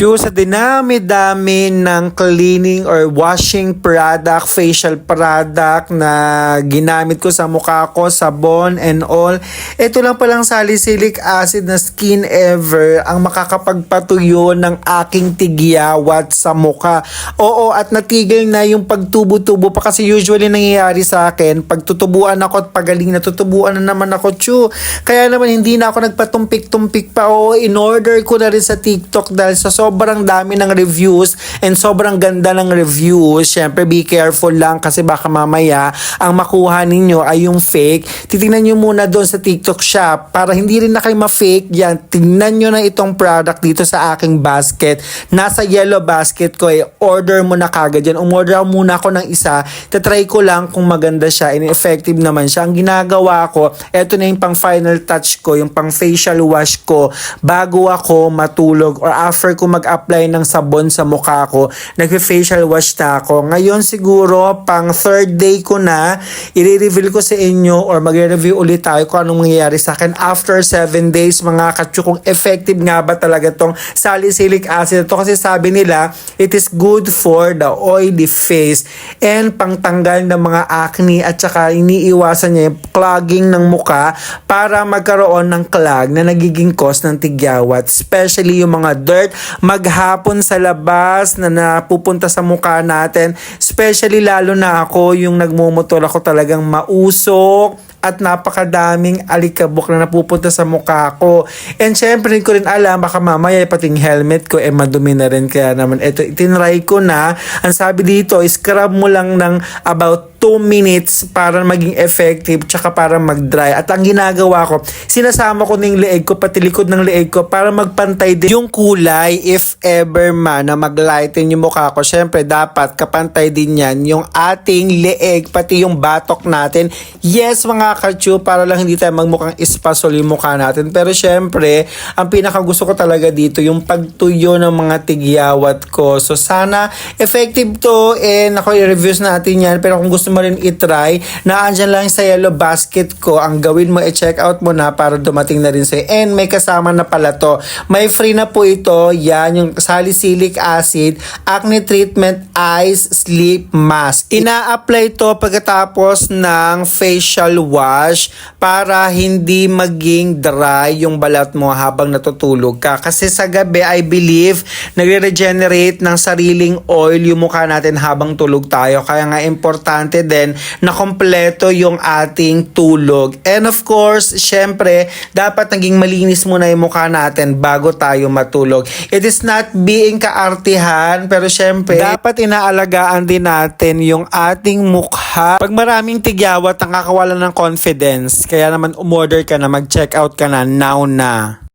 Chu, sa dinami-dami ng cleaning or washing product, facial product na ginamit ko sa mukha ko, sabon and all, ito lang palang salicylic acid na skin ever ang makakapagpatuyo ng aking tigyawat sa mukha. Oo, at natigil na yung pagtubo-tubo pa kasi usually nangyayari sa akin, pagtutubuan ako at pagaling natutubuan na naman ako, Chu. Kaya naman hindi na ako nagpatumpik-tumpik pa. Oo, in order ko na rin sa TikTok dahil sa sobrang dami ng reviews and sobrang ganda ng reviews. Syempre, be careful lang kasi baka mamaya ang makuha ninyo ay yung fake. Titingnan nyo muna doon sa TikTok shop para hindi rin na kayo ma-fake yan. Tingnan nyo na itong product dito sa aking basket. Nasa yellow basket ko order mo na kagad yan. Umorder muna ako ng isa. Tatry ko lang kung maganda siya and effective naman siya. Ang ginagawa ko, eto na yung pang final touch ko, yung pang facial wash ko bago ako matulog or after ko mag-apply ng sabon sa mukha ko, nag-facial wash na ako. Ngayon siguro, pang third day ko na, i-reveal ko sa inyo or mag-review ulit tayo kung anong mangyayari sa akin after 7 days mga katsu, kung effective nga ba talaga tong salicylic acid ito kasi sabi nila, it is good for the oily face and pangtanggal ng mga acne at saka iniiwasan niya yung clogging ng mukha para magkaroon ng clog na nagiging cause ng tigyawat. Especially yung mga dirt maghapon sa labas na napupunta sa mukha natin. Especially lalo na ako yung nagmumotor ako talagang mausok at napakadaming alikabok na napupunta sa mukha ko. And syempre ko rin alam, baka mamaya pating helmet ko madumi na rin. Kaya naman ito, itinry ko na. Ang sabi dito, scrub mo lang ng about 2 minutes para maging effective tsaka para mag-dry. At ang ginagawa ko, sinasama ko ng leeg ko, pati likod ng leeg ko para magpantay din yung kulay if ever man na mag-lighten yung mukha ko. Syempre, dapat kapantay din yan yung ating leeg, pati yung batok natin. Yes, mga kachu, para lang hindi tayo magmukhang espasol yung mukha natin. Pero syempre, ang pinakagusto ko talaga dito, yung pagtuyo ng mga tigyawat ko. So, sana effective to and ako i-reviews natin yan. Pero kung gusto mo rin itry, na andyan lang sa yellow basket ko, ang gawin mo i-check out mo na para dumating na rin sa'yo. And may kasama na pala to. May free na po ito. Yan, yung salicylic acid, acne treatment, ice, sleep mask. Ina-apply to pagkatapos ng facial wash para hindi maging dry yung balat mo habang natutulog ka. Kasi sa gabi, I believe, nagre-regenerate ng sariling oil yung mukha natin habang tulog tayo. Kaya nga importante din na kompleto yung ating tulog. And of course, syempre, dapat naging malinis muna yung mukha natin bago tayo matulog. It is not being kaartihan, pero syempre, dapat inaalagaan din natin yung ating mukha. Pag maraming tigyawat, nakakawalan ng confidence. Kaya naman umorder ka na, mag-check out ka na, now na.